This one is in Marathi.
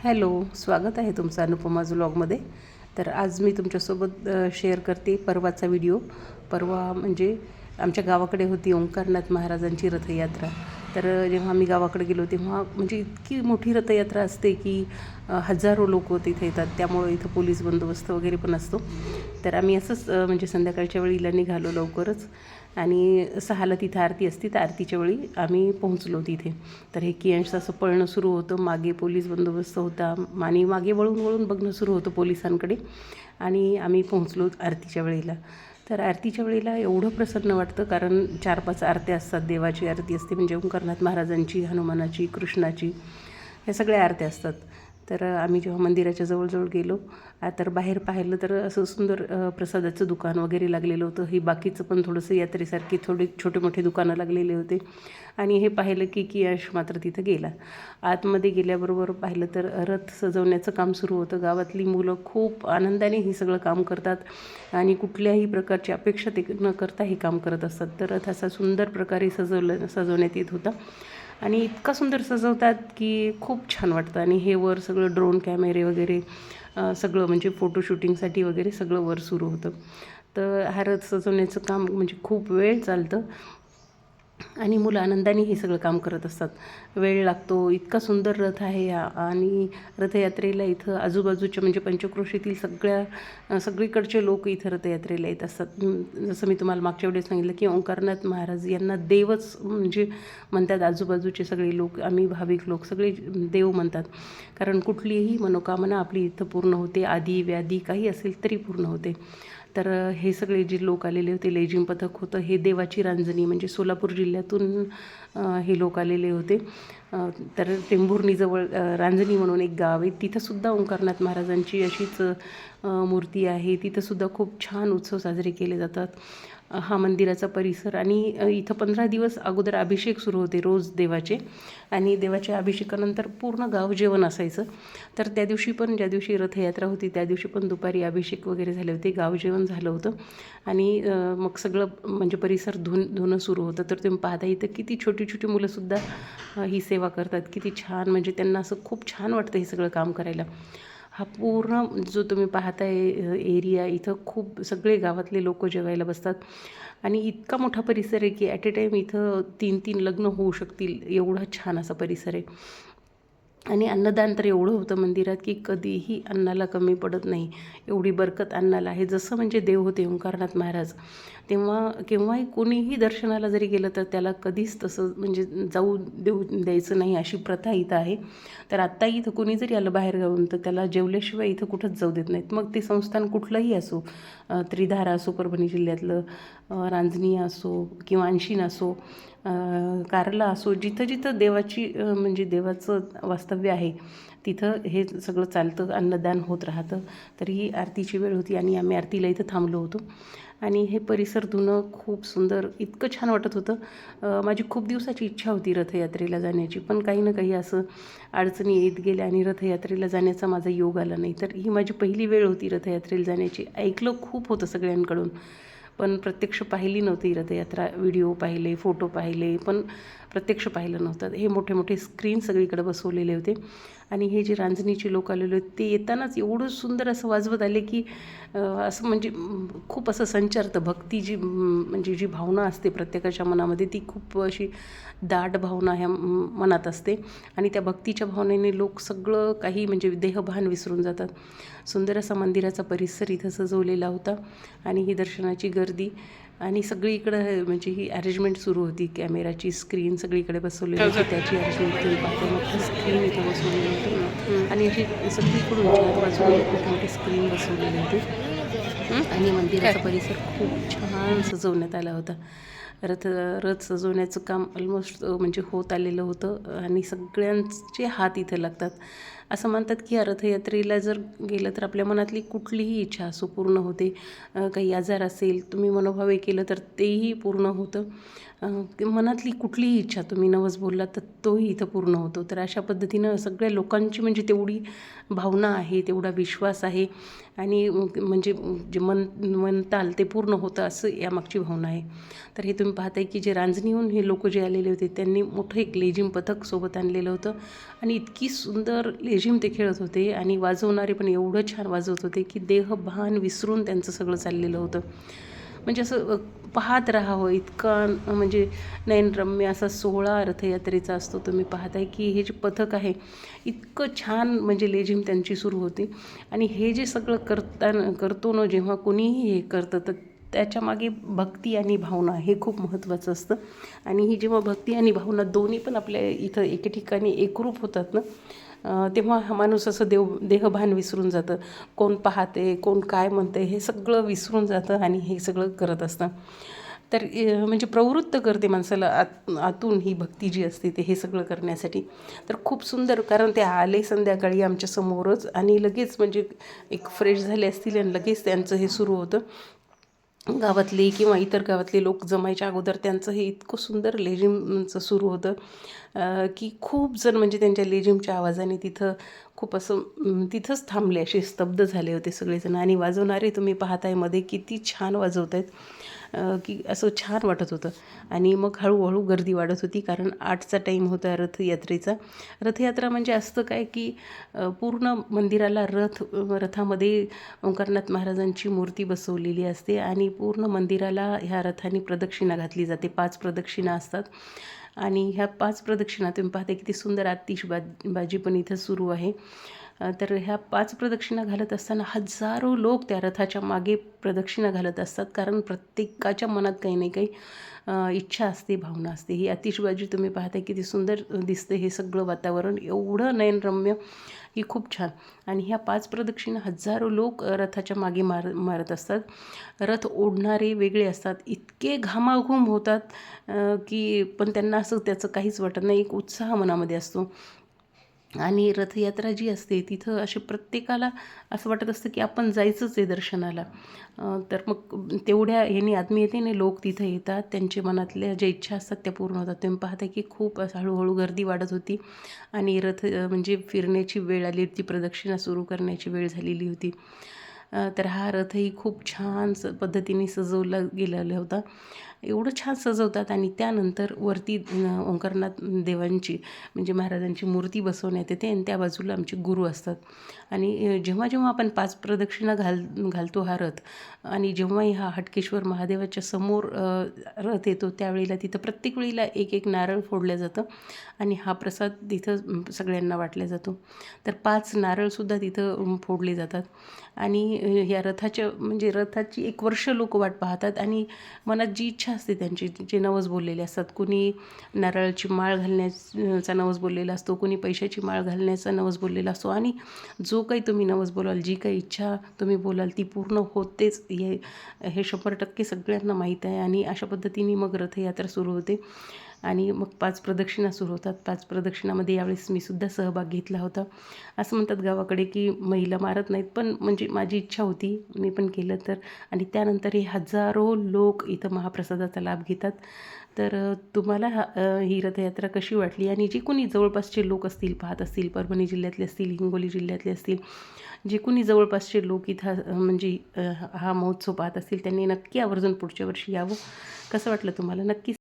हॅलो, स्वागत आहे तुमचं अनुपमाज व्लॉगमध्ये. तर आज मी तुमच्यासोबत शेअर करते परवाचा व्हिडिओ. परवा म्हणजे आमच्या गावाकडे होती ओंकारनाथ महाराजांची रथयात्रा. तर जेव्हा आम्ही गावाकडे गेलो तेव्हा म्हणजे इतकी मोठी रथयात्रा असते की हजारो लोक तिथे येतात. त्यामुळे इथं पोलीस बंदोबस्त वगैरे पण असतो. तर आम्ही असंच म्हणजे संध्याकाळच्या वेळीला निघालो लवकरच आणि 6ला तिथं आरती असती. तर आरतीच्या वेळी आम्ही पोहोचलो तिथे. तर हे कियांश असं पळणं सुरू होतं, मागे पोलीस बंदोबस्त होता आणि मागे वळून वळून बघणं सुरू होतं पोलिसांकडे. आणि आम्ही पोहोचलो आरतीच्या वेळेला. तर आरतीच्या वेळेला एवढं प्रसन्न वाटतं, कारण 4-5 आरत्या असतात. देवाची आरती असते म्हणजे ओंकारनाथ महाराजांची, हनुमानाची, कृष्णाची, ह्या सगळ्या आरत्या असतात. तर आम्ही जेव्हा मंदिराच्या जवळजवळ गेलो तर बाहेर पाहिलं तर असं सुंदर प्रसादाचं दुकान वगैरे लागलेलं होतं. हे बाकीचं पण थोडंसं यात्रेसारखे थोडे छोटे मोठे दुकानं लागलेले होते. आणि हे पाहिलं की कियांश मात्र तिथं गेला. आतमध्ये गेल्याबरोबर पाहिलं तर रथ सजवण्याचं काम सुरू होतं. गावातली मुलं खूप आनंदाने हे सगळं काम करतात आणि कुठल्याही प्रकारची अपेक्षा ते न करता हे काम करत असतात. तर रथ असा सुंदर प्रकारे सजवण्यात येत होता आणि इतका सुंदर सजवतात की खूप छान वाटतं. आणि हे वर सगळं ड्रोन कॅमेरे वगैरे सगळं म्हणजे फोटो शूटिंगसाठी वगैरे सगळं वर सुरू होतं. तर हा रथ सजवण्याचं काम म्हणजे खूप वेळ चालतं आणि मुलं आनंदाने हे सगळं काम करत असतात. वेळ लागतो. इतका सुंदर रथ आहे हा. आणि रथयात्रेला इथं आजूबाजूच्या म्हणजे पंचक्रोशीतील सगळीकडचे लोक इथं रथयात्रेला येत असतात. जसं मी तुम्हाला मागच्या वेळेस सांगितलं की ओंकारनाथ महाराज यांना देवच म्हणजे म्हणतात. आजूबाजूचे सगळे लोक, आम्ही भाविक लोक सगळे देव म्हणतात, कारण कुठलीही मनोकामना आपली इथं पूर्ण होते. आदी व्याधी काही असेल तरी पूर्ण होते. तर हे सगळे जे लोक आलेले होते, लेझिम पथक होतं, हे देवाची रांजणी म्हणजे सोलापूर जिल्ह्यातून हे लोक आलेले होते. तर टेंभुर्णीजवळ रांजणी म्हणून एक गाव आहे, तिथंसुद्धा ओंकारनाथ महाराजांची अशीच मूर्ती आहे. तिथंसुद्धा खूप छान उत्सव साजरे केले जातात. हा मंदिराचा परिसर आणि इथं 15 दिवस अगोदर अभिषेक सुरू होते रोज देवाचे. आणि देवाच्या अभिषेकानंतर पूर्ण गाव जेवण असायचं. तर त्या दिवशी पण, ज्या दिवशी रथयात्रा होती त्या दिवशी पण दुपारी अभिषेक वगैरे झाले होते, गाव जेवण झालं होतं. आणि मग सगळं म्हणजे परिसर धुणं सुरू होतं. तर तुम्ही पाहता इथं किती छोटी छोटी मुलंसुद्धा ही सेवा करतात. किती छान, म्हणजे त्यांना असं खूप छान वाटतं हे सगळं काम करायला. हा पूर्ण जो तुम्ही पाहताय एरिया, इथं खूप सगळे गावातले लोक जेवायला बसतात. आणि इतका मोठा परिसर आहे की ॲट ए टाईम इथं 3-3 लग्न होऊ शकतील, एवढा छान असा परिसर आहे. आणि अन्नदान तर एवढं होतं मंदिरात की कधीही अन्नाला कमी पडत नाही. एवढी बरकत अन्नाला आहे. जसं म्हणजे देव होते ओंकारनाथ महाराज, तेव्हा केव्हाही कोणीही दर्शनाला जरी गेलं तर त्याला कधीच तसं म्हणजे जाऊ द्यायचं नाही, अशी प्रथा इथं आहे. तर आत्ताही इथं कोणी जरी आलं बाहेरगावून तर त्याला जेवल्याशिवाय इथं कुठंच जाऊ देत नाहीत. मग ते संस्थान कुठलंही असो, त्रिधारा असो परभणी जिल्ह्यातलं, रांजणी असो किंवा आणशीण असो, कारला असो, जिथं जिथं देवाची म्हणजे देवाचं वास्तव्य आहे तिथं हे सगळं चालतं, अन्नदान होत राहतं. तर ही आरतीची वेळ होती आणि आम्ही आरतीला इथं थांबलो होतो. आणि हे परिसर धुणं खूप सुंदर, इतकं छान वाटत होतं. माझी खूप दिवसाची इच्छा होती रथयात्रेला जाण्याची, पण काही ना काही असं अडचणी येत गेल्या आणि रथयात्रेला जाण्याचा माझा योग आला नाही. तर ही माझी पहिली वेळ होती रथयात्रेला जाण्याची. ऐकलं खूप होतं सगळ्यांकडून, पण प्रत्यक्ष पाहिली नव्हती रथयात्रा. व्हिडिओ पाहिले, फोटो पाहिले, पण प्रत्यक्ष पाहिलं नव्हतं. हे मोठे मोठे स्क्रीन सगळीकडे बसवलेले होते. आणि हे जे रांजणीचे लोक आलेले होते ते येतानाच एवढं सुंदर असं वाजवत आले की असं म्हणजे खूप असं संचारतं. भक्ती जी म्हणजे जी भावना असते प्रत्येकाच्या मनामध्ये, ती खूप अशी दाट भावना ह्या मनात असते. आणि त्या भक्तीच्या भावनेने लोक सगळं काही म्हणजे देहभान विसरून जातात. सुंदर असा मंदिराचा परिसर इथं सजवलेला होता. आणि ही दर्शनाची गर्दी आणि सगळीकडं म्हणजे ही अरेंजमेंट सुरू होती. कॅमेराची स्क्रीन सगळीकडे बसवलेली होती, त्याची अरेंजमेंट तुम्ही पाहता. मोठी स्क्रीन इथं बसवलेली होती आणि अशी सगळीकडून चार बाजूने मोठे मोठे स्क्रीन बसवलेले होते. आणि मंदिराचा परिसर खूप छान सजवण्यात आला होता. रथ सजवण्याचं काम ऑलमोस्ट म्हणजे होत आलेलं होतं आणि सगळ्यांचे हात इथं लागतात. असं म्हणतात की या रथयात्रेला जर गेलं तर आपल्या मनातली कुठलीही इच्छा असो पूर्ण होते. काही आजार असेल, तुम्ही मनोभावे केलं तर तेही पूर्ण होतं. मनातली कुठलीही इच्छा तुम्ही नवस बोललात तर तोही इथं पूर्ण होतो. तर अशा पद्धतीनं सगळ्या लोकांची म्हणजे तेवढी भावना आहे, तेवढा विश्वास आहे. आणि म्हणजे जे म्हणताल ते पूर्ण होतं, असं यामागची भावना आहे. तर हे तुम्ही पाहताय की जे रांजणीहून हे लोक जे आलेले होते त्यांनी मोठं एक लेझिम पथक सोबत आणलेलं होतं. आणि इतकी सुंदर लेझिम ते खेळत होते आणि वाजवणारे पण एवढं छान वाजवत होते की देहभान विसरून त्यांचं सगळं चाललेलं होतं. म्हणजे असं पाहत राहावं इतकं म्हणजे नयनरम्य असा सोहळा रथयात्रेचा असतो. तुम्ही पाहताय की हे जे पथक आहे इतकं छान म्हणजे लेझिम त्यांची सुरू होते आणि हे जे सगळं करतो ना जेव्हा कोणीही हे करतं तर त्याच्यामागे भक्ती आणि भावना हे खूप महत्त्वाचं असतं. आणि ही जेव्हा भक्ती आणि भावना दोन्ही पण आपल्या इथं एके ठिकाणी एकरूप होतात ना, तेव्हा हा माणूस असं देहभान विसरून जातं. कोण पाहते, कोण काय म्हणते हे सगळं विसरून जातं आणि हे सगळं करत असतं. तर म्हणजे प्रवृत्त करते माणसाला आतून ही भक्ती जी असते ते हे सगळं करण्यासाठी. तर खूप सुंदर, कारण ते आले संध्याकाळी आमच्या समोरच आणि लगेच म्हणजे एक फ्रेश झाले असतील आणि लगेच त्यांचं हे सुरू होतं. गावातले किंवा इतर गावातले लोक जमायच्या अगोदर त्यांचं हे इतकं सुंदर लेझिमचं सुरू होतं की खूप जण म्हणजे त्यांच्या लेझिमच्या आवाजाने तिथं खूप असं तिथंच थांबले, असे स्तब्ध झाले होते सगळेजण. आणि वाजवणारे तुम्ही पाहताय मध्ये किती छान वाजवत आहेत की असं छान वाटत होतं. आणि मग हळूहळू गर्दी वाढत होती, कारण 8चा टाईम होता रथयात्रेचा. रथयात्रा म्हणजे असतं काय की पूर्ण मंदिराला रथामध्ये ओंकारनाथ महाराजांची मूर्ती बसवलेली असते आणि पूर्ण मंदिराला ह्या रथाने प्रदक्षिणा घातली जाते. 5 प्रदक्षिणा असतात आणि ह्या 5 प्रदक्षिणा तुम्ही पाहता किती सुंदर आतिषबाजी पण इथं सुरू आहे. तर ह्या 5 प्रदक्षिणा घालत असताना हजारो लोक त्या रथाच्या मागे प्रदक्षिणा घालत असतात, कारण प्रत्येकाच्या मनात काही नाही काही इच्छा असते, भावना असते. ही आतिषबाजी तुम्ही पाहताय किती सुंदर दिसते. हे सगळं वातावरण एवढं नयनरम्य, ही खूप छान. आणि ह्या 5 प्रदक्षिणा हजारो लोक रथाच्या मागे मारत असतात. रथ ओढणारे वेगळे असतात, इतके घामाघूम होतात की पण त्यांना असं त्याचं काहीच वाटत नाही. एक उत्साह मनामध्ये असतो. आणि रथयात्रा जी असते तिथं असे प्रत्येकाला असं वाटत असतं की आपण जायचंच आहे दर्शनाला. तर मग तेवढ्या ह्यानी आत्मीयतेने लोक तिथं येतात, त्यांच्या मनातल्या ज्या इच्छा असतात त्या पूर्ण होतात. तुम्ही पाहता की खूप असं हळूहळू गर्दी वाढत होती आणि रथ म्हणजे फिरण्याची वेळ आली होती, प्रदक्षिणा सुरू करण्याची वेळ झालेली होती. तर हा रथही खूप छान पद्धतीने सजवला गेलेला होता. एवढं छान सजवतात आणि त्यानंतर वरती ओंकारनाथ देवांची म्हणजे महाराजांची मूर्ती बसवण्यात येते आणि त्या बाजूला आमचे गुरु असतात. आणि जेव्हा जेव्हा आपण 5 प्रदक्षिणा घालतो हा रथ, आणि जेव्हाही हा हटकेश्वर महादेवाच्या समोर रथ येतो त्यावेळेला तिथं प्रत्येक वेळेला एक एक नारळ फोडलं जातं आणि हा प्रसाद तिथं सगळ्यांना वाटला जातो. तर 5 नारळसुद्धा तिथं फोडले जातात. आणि या रथाच्या म्हणजे रथाची 1 वर्ष लोक वाट पाहतात आणि मनात जी इच्छा असते त्यांची, जे नवस बोललेले असतात. कुणी नारळाची माळ घालण्याचा नवस बोललेला असतो, कुणी पैशाची माळ घालण्याचा नवस बोललेला असतो. आणि जो काही तुम्ही नवस बोलाल, जी काही इच्छा तुम्ही बोलाल ती पूर्ण होतेच, हे 100% सगळ्यांना माहीत आहे. आणि अशा पद्धतीने मग रथयात्रा सुरू होते आणि मग 5 प्रदक्षिणा सुरू होतात. 5 प्रदक्षिणामध्ये यावेळेस मी सुद्धा सहभाग घेतला होता. असं म्हणतात गावाकडे की महिला मारत नाहीत, पण म्हणजे माझी इच्छा होती, मी पण केलं तर. आणि त्यानंतर हे हजारो लोक इथं महाप्रसादाचा लाभ घेतात. तर तुम्हाला ही रथयात्रा कशी वाटली? आणि जे कोणी जवळपासचे लोक असतील, पाहत असतील, परभणी जिल्ह्यातले असतील, हिंगोली जिल्ह्यातले असतील, जे कोणी जवळपासचे लोक इथं म्हणजे हा महोत्सव पाहत असतील, त्यांनी नक्की आवर्जून पुढच्या वर्षी यावं. कसं वाटलं तुम्हाला? नक्की